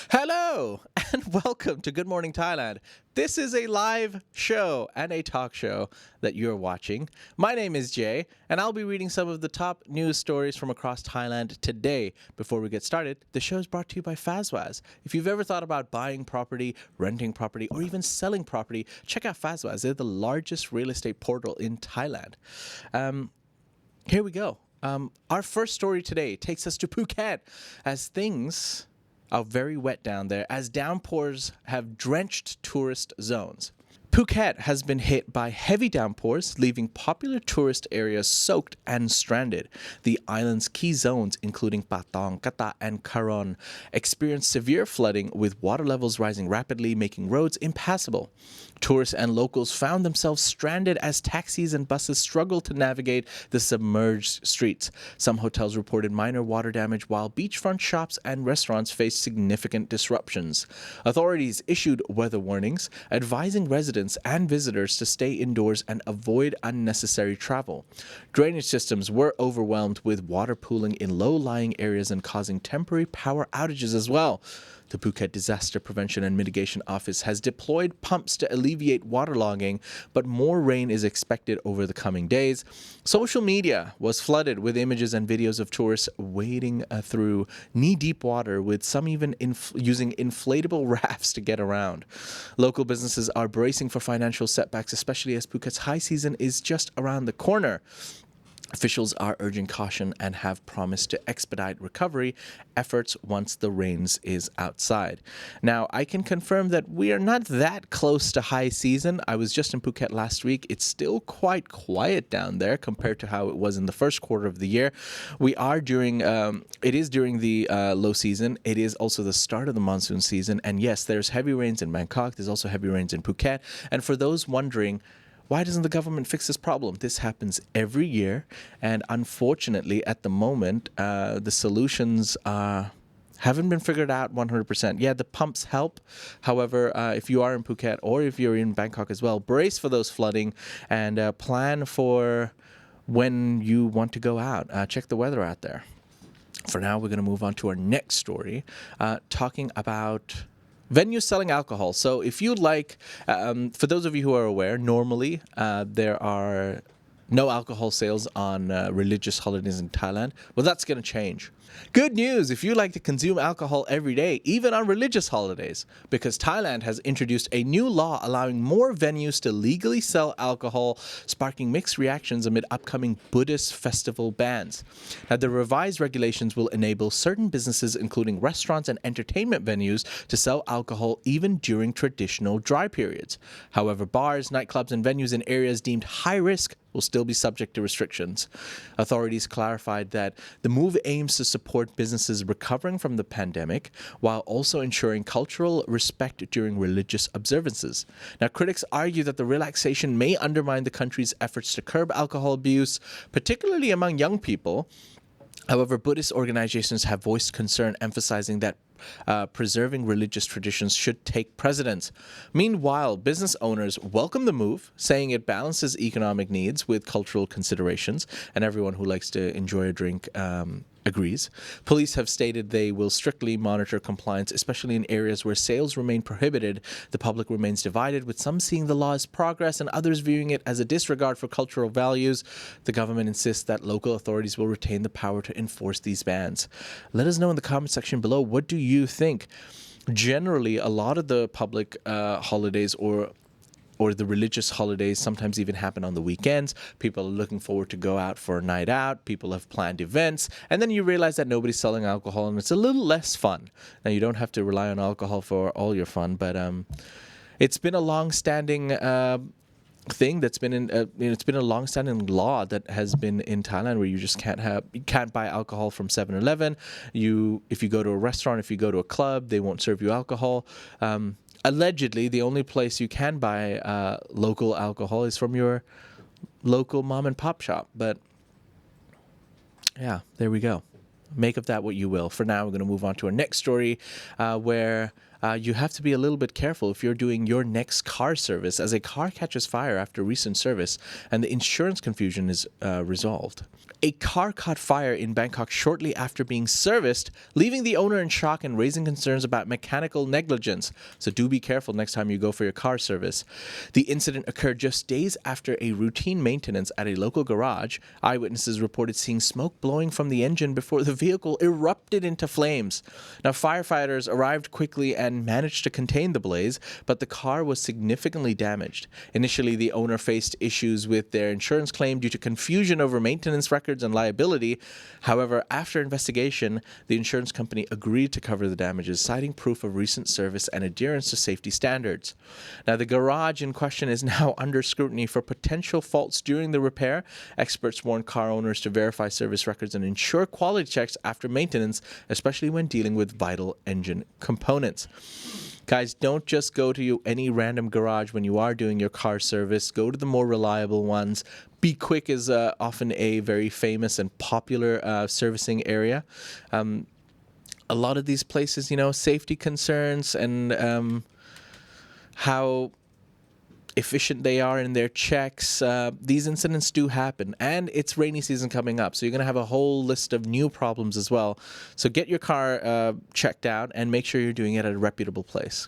Hello and welcome to Good Morning Thailand. This is a live show and a talk show that you're watching. My name is Jay, and I'll be reading some of the top news stories from across Thailand today. Before we get started, the show is brought to you by Fazwaz. If you've ever thought about buying property, renting property, or even selling property, check out Fazwaz. They're the largest real estate portal in Thailand. Here we go. Our first story today takes us to Phuket as things are very wet down there as downpours have drenched tourist zones. Phuket has been hit by heavy downpours, leaving popular tourist areas soaked and stranded. The island's key zones, including Patong, Kata, and Karon, experienced severe flooding with water levels rising rapidly, making roads impassable. Tourists and locals found themselves stranded as taxis and buses struggled to navigate the submerged streets. Some hotels reported minor water damage, while beachfront shops and restaurants faced significant disruptions. Authorities issued weather warnings, advising residents and visitors to stay indoors and avoid unnecessary travel. Drainage systems were overwhelmed with water pooling in low-lying areas and causing temporary power outages as well. The Phuket Disaster Prevention and Mitigation Office has deployed pumps to alleviate waterlogging, but more rain is expected over the coming days. Social media was flooded with images and videos of tourists wading through knee-deep water, with some even using inflatable rafts to get around. Local businesses are bracing for financial setbacks, especially as Phuket's high season is just around the corner. Officials are urging caution and have promised to expedite recovery efforts once the rains is outside. Now, I can confirm that we are not that close to high season. I was just in Phuket last week. It's still quite quiet down there compared to how it was in the first quarter of the year. It is during the low season. It is also the start of the monsoon season. And yes, there's heavy rains in Bangkok. There's also heavy rains in Phuket. And for those wondering, why doesn't the government fix this problem? This happens every year, and unfortunately, at the moment, the solutions haven't been figured out 100%. Yeah, the pumps help. However, if you are in Phuket or if you're in Bangkok as well, brace for those flooding and plan for when you want to go out. Check the weather out there. For now, we're going to move on to our next story, talking about venues selling alcohol. So if you'd like, for those of you who are aware, normally there are no alcohol sales on religious holidays in Thailand. Well, that's going to change. Good news if you like to consume alcohol every day, even on religious holidays, because Thailand has introduced a new law allowing more venues to legally sell alcohol, sparking mixed reactions amid upcoming Buddhist festival bans. Now, the revised regulations will enable certain businesses, including restaurants and entertainment venues, to sell alcohol even during traditional dry periods. However, bars, nightclubs, and venues in areas deemed high risk will still be subject to restrictions. Authorities clarified that the move aims to support businesses recovering from the pandemic while also ensuring cultural respect during religious observances. Now, critics argue that the relaxation may undermine the country's efforts to curb alcohol abuse, particularly among young people. However, Buddhist organizations have voiced concern, emphasizing that preserving religious traditions should take precedence. Meanwhile, business owners welcome the move, saying it balances economic needs with cultural considerations, and everyone who likes to enjoy a drink agrees. Police have stated they will strictly monitor compliance, especially in areas where sales remain prohibited. The public remains divided, with some seeing the law as progress and others viewing it as a disregard for cultural values. The government insists that local authorities will retain the power to enforce these bans. Let us know in the comment section below, what do you think? Generally, a lot of the public holidays or the religious holidays sometimes even happen on the weekends. People are looking forward to go out for a night out. People have planned events. And then you realize that nobody's selling alcohol and it's a little less fun. Now, you don't have to rely on alcohol for all your fun, but it's been a long-standing thing that's been in it's been a long-standing law that has been in Thailand, where you just can't buy alcohol from 7-Eleven. If you go to a restaurant, if you go to a club, they won't serve you alcohol. Allegedly, the only place you can buy local alcohol is from your local mom and pop shop. But yeah, there we go. Make of that what you will. For now, we're going to move on to our next story, where you have to be a little bit careful if you're doing your next car service, as a car catches fire after recent service and the insurance confusion is resolved. A car caught fire in Bangkok shortly after being serviced, leaving the owner in shock and raising concerns about mechanical negligence. So do be careful next time you go for your car service. The incident occurred just days after a routine maintenance at a local garage. Eyewitnesses reported seeing smoke blowing from the engine before the vehicle erupted into flames. Now, firefighters arrived quickly and managed to contain the blaze, but the car was significantly damaged. Initially, the owner faced issues with their insurance claim due to confusion over maintenance records and liability. However, after investigation, the insurance company agreed to cover the damages, citing proof of recent service and adherence to safety standards. Now, the garage in question is now under scrutiny for potential faults during the repair. Experts warn car owners to verify service records and ensure quality checks after maintenance, especially when dealing with vital engine components. Guys, don't just go to any random garage when you are doing your car service. Go to the more reliable ones. Be Quick is often a very famous and popular servicing area. A lot of these places, safety concerns and how efficient they are in their checks. These incidents do happen, and it's rainy season coming up, so you're going to have a whole list of new problems as well. So get your car checked out and make sure you're doing it at a reputable place.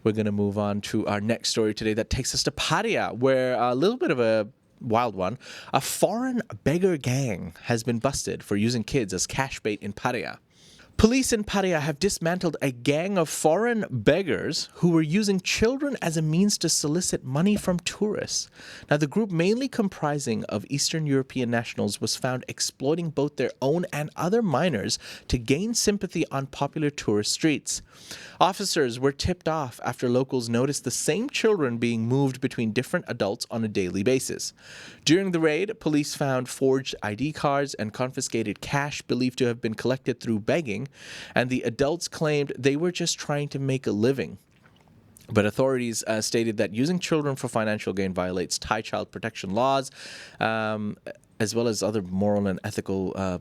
We're going to move on to our next story today that takes us to Pattaya, where a little bit of a wild one. A foreign beggar gang has been busted for using kids as cash bait in Pattaya. Police in Pattaya have dismantled a gang of foreign beggars who were using children as a means to solicit money from tourists. Now, the group, mainly comprising of Eastern European nationals, was found exploiting both their own and other minors to gain sympathy on popular tourist streets. Officers were tipped off after locals noticed the same children being moved between different adults on a daily basis. During the raid, police found forged ID cards and confiscated cash believed to have been collected through begging, and the adults claimed they were just trying to make a living. But authorities stated that using children for financial gain violates Thai child protection laws, as well as other moral and ethical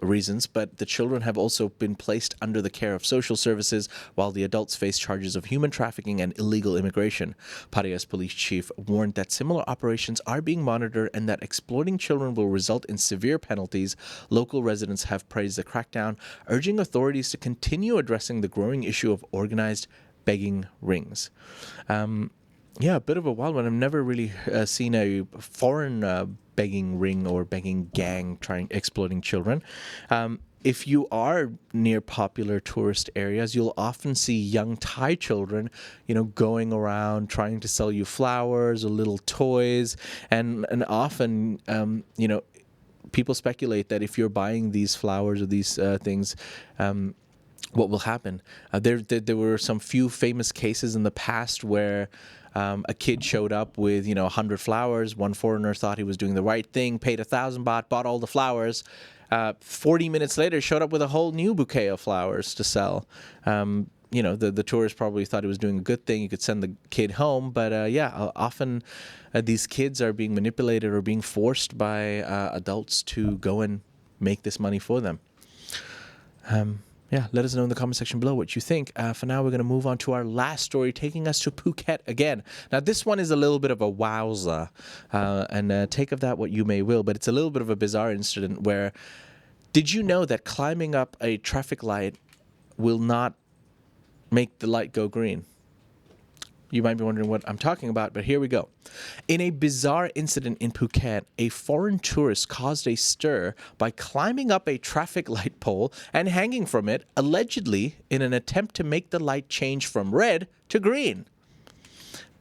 reasons. But the children have also been placed under the care of social services, while the adults face charges of human trafficking and illegal immigration. Pattaya's police chief warned that similar operations are being monitored and that exploiting children will result in severe penalties. Local residents have praised the crackdown, urging authorities to continue addressing the growing issue of organized begging rings. Yeah, a bit of a wild one. I've never really seen a foreign begging ring or begging gang exploiting children. If you are near popular tourist areas, you'll often see young Thai children, going around trying to sell you flowers or little toys, and often, people speculate that if you're buying these flowers or these things, what will happen? There were some few famous cases in the past where a kid showed up with 100 flowers. One foreigner thought he was doing the right thing, paid 1,000 baht, bought all the flowers. 40 minutes later, showed up with a whole new bouquet of flowers to sell. The tourist probably thought he was doing a good thing. You could send the kid home, but often these kids are being manipulated or being forced by adults to go and make this money for them. Let us know in the comment section below what you think. For now, we're going to move on to our last story, taking us to Phuket again. Now, this one is a little bit of a wowza, and take of that what you may will, but it's a little bit of a bizarre incident where, did you know that climbing up a traffic light will not make the light go green? You might be wondering what I'm talking about, but here we go. In a bizarre incident in Phuket, a foreign tourist caused a stir by climbing up a traffic light pole and hanging from it, allegedly in an attempt to make the light change from red to green.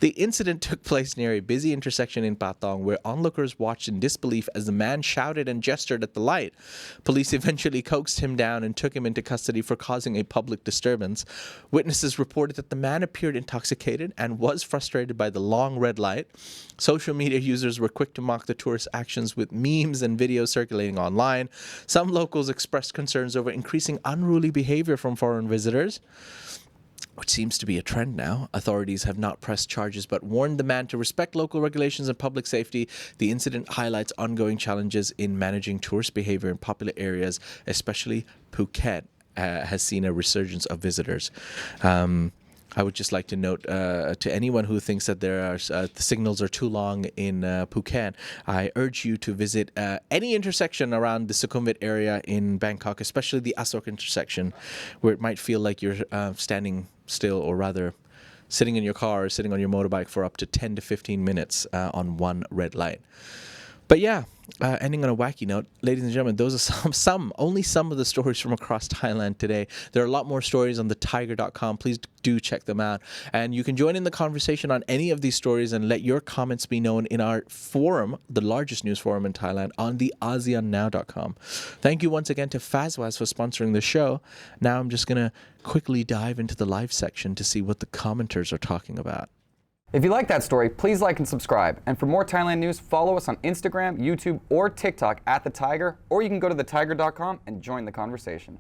The incident took place near a busy intersection in Patong, where onlookers watched in disbelief as the man shouted and gestured at the light. Police eventually coaxed him down and took him into custody for causing a public disturbance. Witnesses reported that the man appeared intoxicated and was frustrated by the long red light. Social media users were quick to mock the tourist's actions with memes and videos circulating online. Some locals expressed concerns over increasing unruly behavior from foreign visitors, which seems to be a trend now. Authorities have not pressed charges but warned the man to respect local regulations and public safety. The incident highlights ongoing challenges in managing tourist behavior in popular areas, especially Phuket. has seen a resurgence of visitors. I would just like to note to anyone who thinks that the signals are too long in Phuket, I urge you to visit any intersection around the Sukhumvit area in Bangkok, especially the Asok intersection, where it might feel like you're standing still, or rather sitting in your car or sitting on your motorbike for up to 10 to 15 minutes on one red light. But yeah, ending on a wacky note, ladies and gentlemen, those are only some of the stories from across Thailand today. There are a lot more stories on the Thaiger.com. Please do check them out. And you can join in the conversation on any of these stories and let your comments be known in our forum, the largest news forum in Thailand, on the ASEANnow.com. Thank you once again to Fazwaz for sponsoring the show. Now I'm just going to quickly dive into the live section to see what the commenters are talking about. If you like that story, please like and subscribe. And for more Thailand news, follow us on Instagram, YouTube, or TikTok at The Thaiger, or you can go to thethaiger.com and join the conversation.